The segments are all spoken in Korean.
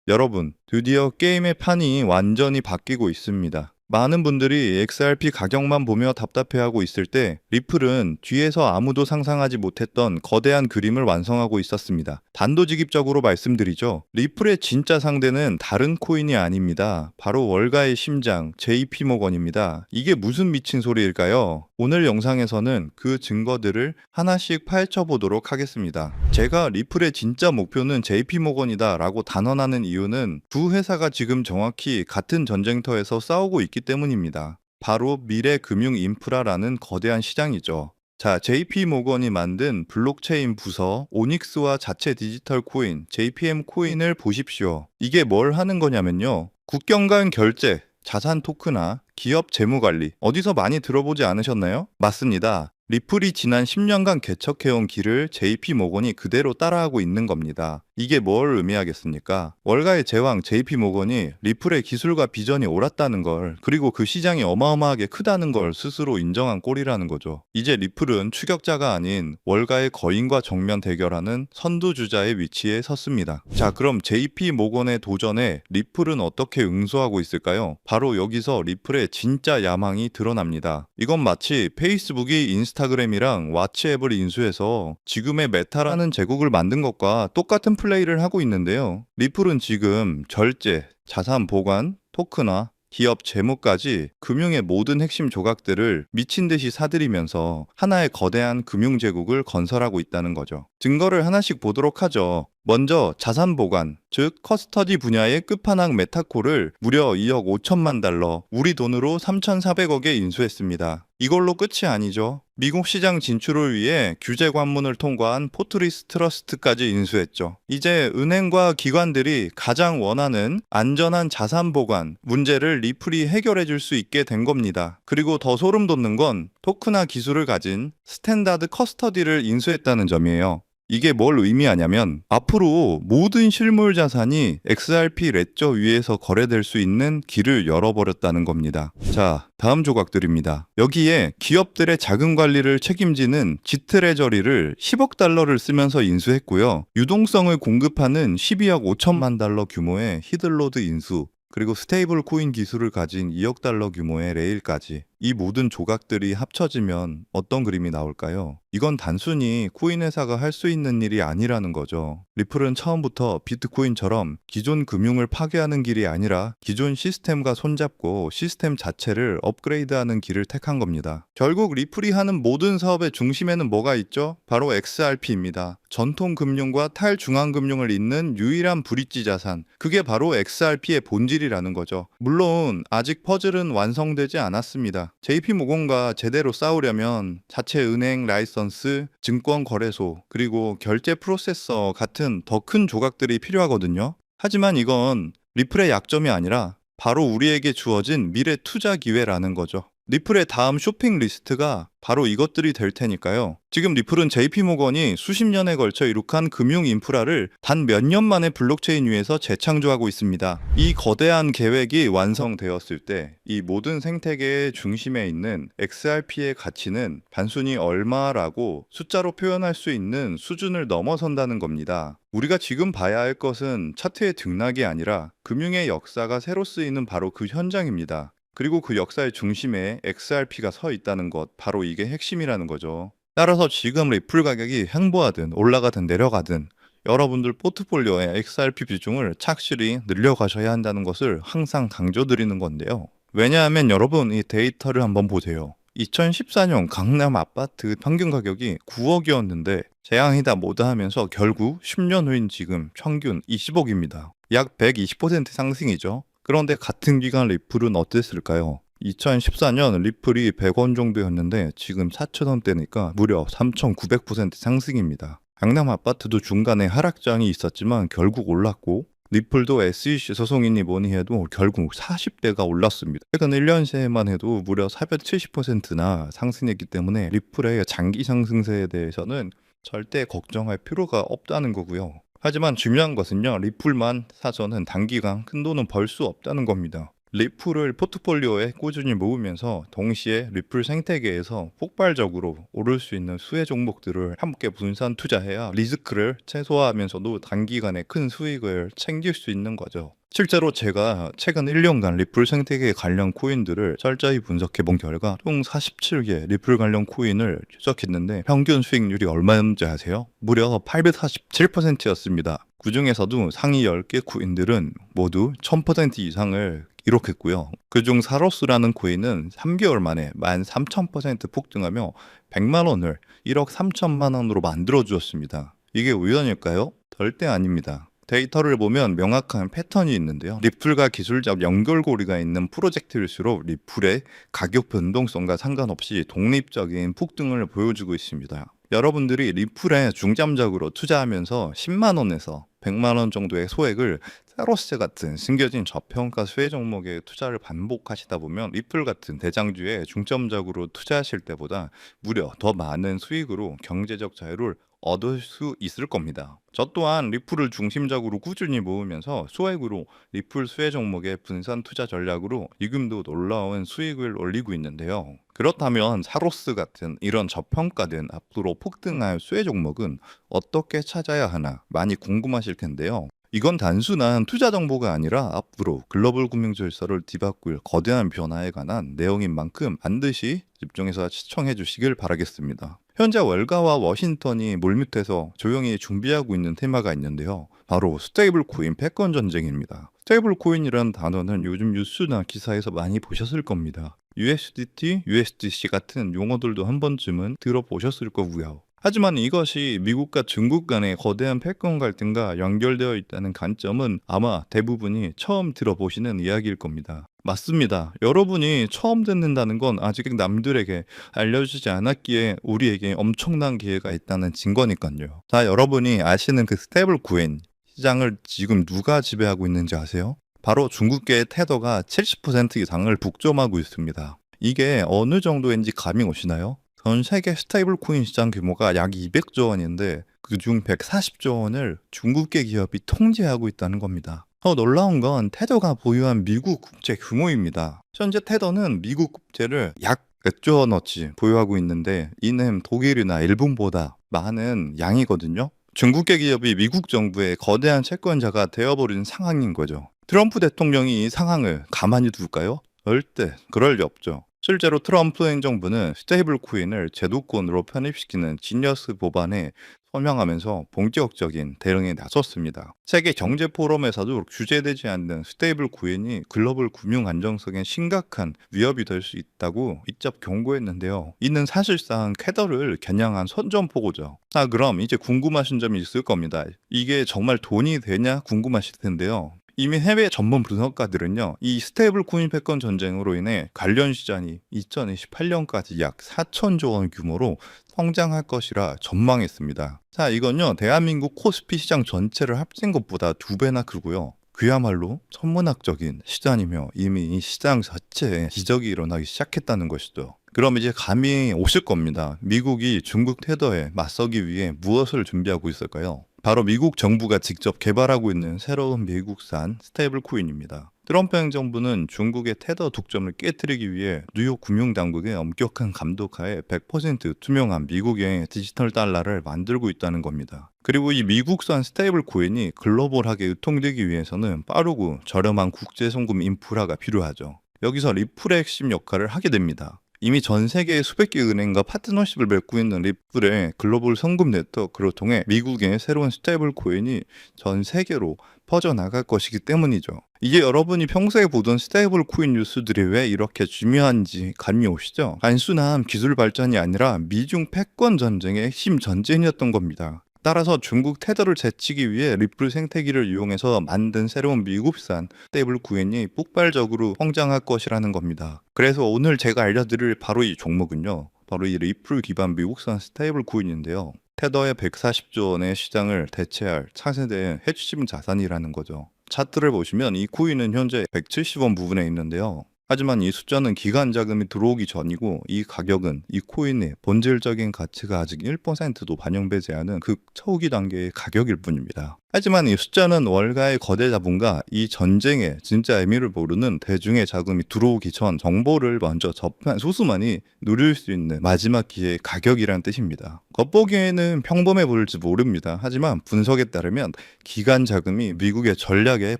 여러분, 드디어 게임의 판이 완전히 바뀌고 있습니다. 많은 분들이 XRP 가격만 보며 답답해하고 있을 때 리플은 뒤에서 아무도 상상하지 못했던 거대한 그림을 완성하고 있었습니다. 단도직입적으로 말씀드리죠. 리플의 진짜 상대는 다른 코인이 아닙니다. 바로 월가의 심장, JP모건입니다. 이게 무슨 미친 소리일까요? 오늘 영상에서는 그 증거들을 하나씩 파헤쳐 보도록 하겠습니다. 제가 리플의 진짜 목표는 JP모건이다 라고 단언하는 이유는 두 회사가 지금 정확히 같은 전쟁터에서 싸우고 있기 때문입니다. 바로 미래 금융 인프라라는 거대한 시장이죠. 자, JP모건이 만든 블록체인 부서 오닉스와 자체 디지털 코인 JPM 코인을 보십시오. 이게 뭘 하는 거냐면요. 국경 간 결제, 자산 토크나 기업 재무 관리 어디서 많이 들어보지 않으셨나요? 맞습니다. 리플이 지난 10년간 개척해온 길을 JP모건이 그대로 따라하고 있는 겁니다. 이게 뭘 의미하겠습니까? 월가의 제왕 JP모건이 리플의 기술과 비전이 옳았다는 걸, 그리고 그 시장이 어마어마하게 크다는 걸 스스로 인정한 꼴이라는 거죠. 이제 리플은 추격자가 아닌 월가의 거인과 정면 대결하는 선두주자의 위치에 섰습니다. 자, 그럼 JP모건의 도전에 리플은 어떻게 응수하고 있을까요? 바로 여기서 리플의 진짜 야망이 드러납니다. 이건 마치 페이스북이 인스타그램이랑 왓츠앱을 인수해서 지금의 메타라는 제국을 만든 것과 똑같은 플레이를 하고 있는데요. 리플은 지금 절제, 자산 보관, 토크나 기업 재무까지 금융의 모든 핵심 조각들을 미친 듯이 사들이면서 하나의 거대한 금융 제국을 건설하고 있다는 거죠. 증거를 하나씩 보도록 하죠. 먼저 자산 보관, 즉 커스터디 분야의 끝판왕 메타코를 무려 2억 5천만 달러, 우리 돈으로 3,400억에 인수했습니다. 이걸로 끝이 아니죠. 미국 시장 진출을 위해 규제 관문을 통과한 포트리스 트러스트까지 인수했죠. 이제 은행과 기관들이 가장 원하는 안전한 자산 보관 문제를 리플이 해결해 줄 수 있게 된 겁니다. 그리고 더 소름 돋는 건 토크나 기술을 가진 스탠다드 커스터디를 인수했다는 점이에요. 이게 뭘 의미하냐면 앞으로 모든 실물 자산이 XRP 레저 위에서 거래될 수 있는 길을 열어버렸다는 겁니다. 자, 다음 조각들입니다. 여기에 기업들의 자금 관리를 책임지는 지트레저리를 10억 달러를 쓰면서 인수했고요. 유동성을 공급하는 12억 5천만 달러 규모의 히들로드 인수, 그리고 스테이블 코인 기술을 가진 2억 달러 규모의 레일까지. 이 모든 조각들이 합쳐지면 어떤 그림이 나올까요? 이건 단순히 코인 회사가 할 수 있는 일이 아니라는 거죠. 리플은 처음부터 비트코인처럼 기존 금융을 파괴하는 길이 아니라 기존 시스템과 손잡고 시스템 자체를 업그레이드하는 길을 택한 겁니다. 결국 리플이 하는 모든 사업의 중심에는 뭐가 있죠? 바로 XRP입니다. 전통 금융과 탈중앙 금융을 잇는 유일한 브릿지 자산. 그게 바로 XRP의 본질이라는 거죠. 물론 아직 퍼즐은 완성되지 않았습니다. JP모건과 제대로 싸우려면 자체 은행 라이선스, 증권 거래소, 그리고 결제 프로세서 같은 더 큰 조각들이 필요하거든요. 하지만 이건 리플의 약점이 아니라 바로 우리에게 주어진 미래 투자 기회라는 거죠. 리플의 다음 쇼핑 리스트가 바로 이것들이 될 테니까요. 지금 리플은 JP모건이 수십 년에 걸쳐 이룩한 금융 인프라를 단 몇 년 만에 블록체인 위에서 재창조하고 있습니다. 이 거대한 계획이 완성되었을 때 이 모든 생태계의 중심에 있는 XRP의 가치는 단순히 얼마라고 숫자로 표현할 수 있는 수준을 넘어선다는 겁니다. 우리가 지금 봐야 할 것은 차트의 등락이 아니라 금융의 역사가 새로 쓰이는 바로 그 현장입니다. 그리고 그 역사의 중심에 XRP가 서 있다는 것, 바로 이게 핵심이라는 거죠. 따라서 지금 리플 가격이 횡보하든 올라가든 내려가든 여러분들 포트폴리오의 XRP 비중을 착실히 늘려가셔야 한다는 것을 항상 강조드리는 건데요. 왜냐하면 여러분 이 데이터를 한번 보세요. 2014년 강남 아파트 평균 가격이 9억이었는데 재앙이다 뭐다 하면서 결국 10년 후인 지금 평균 20억입니다. 약 120% 상승이죠. 그런데 같은 기간 리플은 어땠을까요? 2014년 리플이 100원 정도였는데 지금 4,000원대니까 무려 3,900% 상승입니다. 강남 아파트도 중간에 하락장이 있었지만 결국 올랐고 리플도 SEC 소송이니 뭐니 해도 결국 40대가 올랐습니다. 최근 1년 새에만 해도 무려 470%나 상승했기 때문에 리플의 장기 상승세에 대해서는 절대 걱정할 필요가 없다는 거고요. 하지만 중요한 것은요, 리플만 사서는 단기간 큰 돈은 벌 수 없다는 겁니다. 리플을 포트폴리오에 꾸준히 모으면서 동시에 리플 생태계에서 폭발적으로 오를 수 있는 수혜 종목들을 함께 분산 투자해야 리스크를 최소화하면서도 단기간에 큰 수익을 챙길 수 있는 거죠. 실제로 제가 최근 1년간 리플 생태계 관련 코인들을 철저히 분석해 본 결과 총 47개 리플 관련 코인을 추적했는데 평균 수익률이 얼마였는지 아세요? 무려 847%였습니다. 그 중에서도 상위 10개 코인들은 모두 1000% 이상을 기록했고요. 그중 사로스라는 코인은 3개월 만에 13,000% 폭등하며 100만 원을 1억 3천만 원으로 만들어 주었습니다. 이게 우연일까요? 절대 아닙니다. 데이터를 보면 명확한 패턴이 있는데요. 리플과 기술적 연결고리가 있는 프로젝트일수록 리플의 가격 변동성과 상관없이 독립적인 폭등을 보여주고 있습니다. 여러분들이 리플에 중점적으로 투자하면서 10만 원에서 100만 원 정도의 소액을 사로스 같은 숨겨진 저평가 수혜 종목에 투자를 반복하시다 보면 리플 같은 대장주에 중점적으로 투자하실 때보다 무려 더 많은 수익으로 경제적 자유를 얻을 수 있을 겁니다. 저 또한 리플을 중심적으로 꾸준히 모으면서 소액으로 리플 수혜 종목의 분산 투자 전략으로 지금도 놀라운 수익을 올리고 있는데요. 그렇다면 사로스 같은 이런 저평가된 앞으로 폭등할 수혜 종목은 어떻게 찾아야 하나 많이 궁금하실 텐데요. 이건 단순한 투자 정보가 아니라 앞으로 글로벌 금융 질서를 뒤바꿀 거대한 변화에 관한 내용인 만큼 반드시 집중해서 시청해 주시길 바라겠습니다. 현재 월가와 워싱턴이 물밑에서 조용히 준비하고 있는 테마가 있는데요. 바로 스테이블 코인 패권 전쟁입니다. 스테이블 코인이라는 단어는 요즘 뉴스나 기사에서 많이 보셨을 겁니다. USDT, USDC 같은 용어들도 한 번쯤은 들어보셨을 거고요. 하지만 이것이 미국과 중국 간의 거대한 패권 갈등과 연결되어 있다는 관점은 아마 대부분이 처음 들어보시는 이야기일 겁니다. 맞습니다. 여러분이 처음 듣는다는 건 아직 남들에게 알려주지 않았기에 우리에게 엄청난 기회가 있다는 증거니까요. 자, 여러분이 아시는 그 스테이블 코인 시장을 지금 누가 지배하고 있는지 아세요? 바로 중국계의 테더가 70% 이상을 독점하고 있습니다. 이게 어느 정도인지 감이 오시나요? 전 세계 스테이블 코인 시장 규모가 약 200조 원인데 그중 140조 원을 중국계 기업이 통제하고 있다는 겁니다. 더 놀라운 건 테더가 보유한 미국 국채 규모입니다. 현재 테더는 미국 국채를 약 100조 원어치 보유하고 있는데 이는 독일이나 일본보다 많은 양이거든요. 중국계 기업이 미국 정부의 거대한 채권자가 되어버린 상황인 거죠. 트럼프 대통령이 이 상황을 가만히 둘까요? 절대 그럴 리 없죠. 실제로 트럼프 행정부는 스테이블 코인을 제도권으로 편입시키는 지니어스 법안에 서명하면서 본격적인 대응에 나섰습니다. 세계 경제 포럼에서도 규제되지 않는 스테이블 코인이 글로벌 금융 안정성에 심각한 위협이 될 수 있다고 직접 경고했는데요. 이는 사실상 캐더를 겨냥한 선전포고죠. 그럼 이제 궁금하신 점이 있을 겁니다. 이게 정말 돈이 되냐 궁금하실 텐데요. 이미 해외 전문 분석가들은요, 이 스테이블 코인 패권 전쟁으로 인해 관련 시장이 2028년까지 약 4천조 원 규모로 성장할 것이라 전망했습니다. 자, 이건요, 대한민국 코스피 시장 전체를 합친 것보다 2배나 크고요. 그야말로 천문학적인 시장이며 이미 이 시장 자체에 기적이 일어나기 시작했다는 것이죠. 그럼 이제 감이 오실 겁니다. 미국이 중국 테더에 맞서기 위해 무엇을 준비하고 있을까요? 바로 미국 정부가 직접 개발하고 있는 새로운 미국산 스테이블 코인입니다. 트럼프 행정부는 중국의 테더 독점을 깨뜨리기 위해 뉴욕 금융당국의 엄격한 감독하에 100% 투명한 미국의 디지털 달러를 만들고 있다는 겁니다. 그리고 이 미국산 스테이블 코인이 글로벌하게 유통되기 위해서는 빠르고 저렴한 국제 송금 인프라가 필요하죠. 여기서 리플의 핵심 역할을 하게 됩니다. 이미 전 세계의 수백 개 은행과 파트너십을 맺고 있는 리플의 글로벌 송금 네트워크를 통해 미국의 새로운 스테이블 코인이 전 세계로 퍼져나갈 것이기 때문이죠. 이게 여러분이 평소에 보던 스테이블 코인 뉴스들이 왜 이렇게 중요한지 감이 오시죠? 단순한 기술 발전이 아니라 미중 패권 전쟁의 핵심 전쟁이었던 겁니다. 따라서 중국 테더를 제치기 위해 리플 생태계를 이용해서 만든 새로운 미국산 스테이블 코인이 폭발적으로 성장할 것이라는 겁니다. 그래서 오늘 제가 알려드릴 바로 이 종목은요, 바로 이 리플 기반 미국산 스테이블 코인인데요. 테더의 140조 원의 시장을 대체할 차세대의 핵심 자산이라는 거죠. 차트를 보시면 이 코인은 현재 170원 부분에 있는데요. 하지만 이 숫자는 기간 자금이 들어오기 전이고 이 가격은 이 코인의 본질적인 가치가 아직 1%도 반영되지 않은 그 초기 단계의 가격일 뿐입니다. 하지만 이 숫자는 월가의 거대 자본과 이 전쟁의 진짜 의미를 모르는 대중의 자금이 들어오기 전 정보를 먼저 접한 소수만이 누릴 수 있는 마지막 기회의 가격이란 뜻입니다. 겉보기에는 평범해 보일지 모릅니다. 하지만 분석에 따르면 기간 자금이 미국의 전략에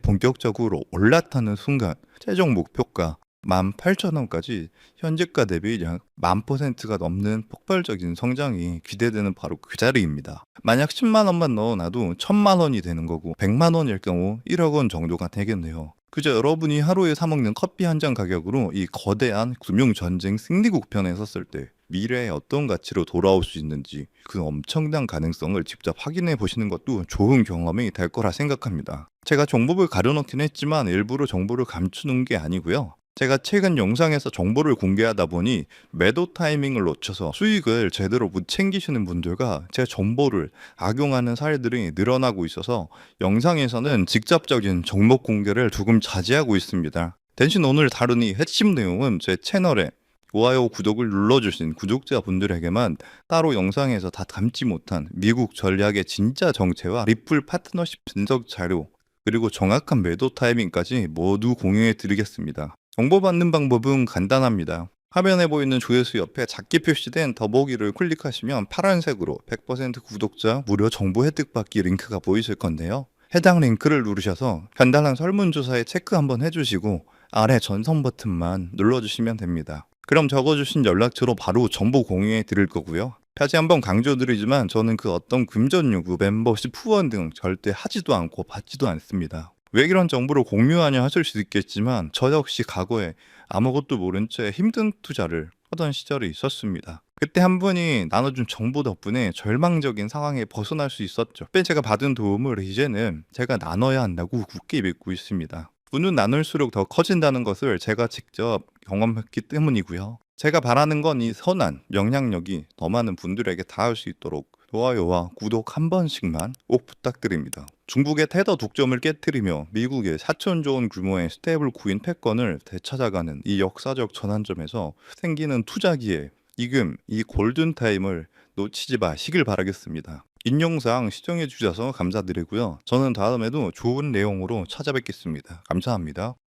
본격적으로 올라타는 순간 최종 목표가 18,000원까지 현재가 대비 약 10,000%가 넘는 폭발적인 성장이 기대되는 바로 그 자리입니다. 만약 10만 원만 넣어놔도 1,000만 원이 되는 거고 100만 원일 경우 1억 원 정도가 되겠네요. 그저 여러분이 하루에 사 먹는 커피 한 잔 가격으로 이 거대한 금융전쟁 승리국편에 섰을 때 미래에 어떤 가치로 돌아올 수 있는지 그 엄청난 가능성을 직접 확인해 보시는 것도 좋은 경험이 될 거라 생각합니다. 제가 정보를 가려놓긴 했지만 일부러 정보를 감추는 게 아니고요. 제가 최근 영상에서 정보를 공개하다 보니 매도 타이밍을 놓쳐서 수익을 제대로 못 챙기시는 분들과 제 정보를 악용하는 사례들이 늘어나고 있어서 영상에서는 직접적인 종목 공개를 조금 자제하고 있습니다. 대신 오늘 다룬 이 핵심 내용은 제 채널에 좋아요, 구독을 눌러주신 구독자분들에게만 따로 영상에서 다 담지 못한 미국 전략의 진짜 정체와 리플 파트너십 분석 자료 그리고 정확한 매도 타이밍까지 모두 공유해 드리겠습니다. 정보받는 방법은 간단합니다. 화면에 보이는 조회수 옆에 작게 표시된 더보기를 클릭하시면 파란색으로 100% 구독자 무료 정보 혜택 받기 링크가 보이실 건데요. 해당 링크를 누르셔서 간단한 설문조사에 체크 한번 해주시고 아래 전송 버튼만 눌러주시면 됩니다. 그럼 적어주신 연락처로 바로 정보 공유해 드릴 거고요. 다시 한번 강조드리지만 저는 그 어떤 금전 요구, 멤버십, 후원 등 절대 하지도 않고 받지도 않습니다. 왜 이런 정보를 공유하냐 하실 수 있겠지만 저 역시 과거에 아무것도 모른 채 힘든 투자를 하던 시절이 있었습니다. 그때 한 분이 나눠준 정보 덕분에 절망적인 상황에 벗어날 수 있었죠. 그때 제가 받은 도움을 이제는 제가 나눠야 한다고 굳게 믿고 있습니다. 분은 나눌수록 더 커진다는 것을 제가 직접 경험했기 때문이고요. 제가 바라는 건 이 선한 영향력이 더 많은 분들에게 닿을 수 있도록 좋아요와 구독 한 번씩만 꼭 부탁드립니다. 중국의 테더 독점을 깨뜨리며 미국의 4천조 원 규모의 스테이블 코인 패권을 되찾아가는 이 역사적 전환점에서 생기는 투자 기회, 지금 이 골든타임을 놓치지 마시길 바라겠습니다. 인용사항 시청해 주셔서 감사드리고요. 저는 다음에도 좋은 내용으로 찾아뵙겠습니다. 감사합니다.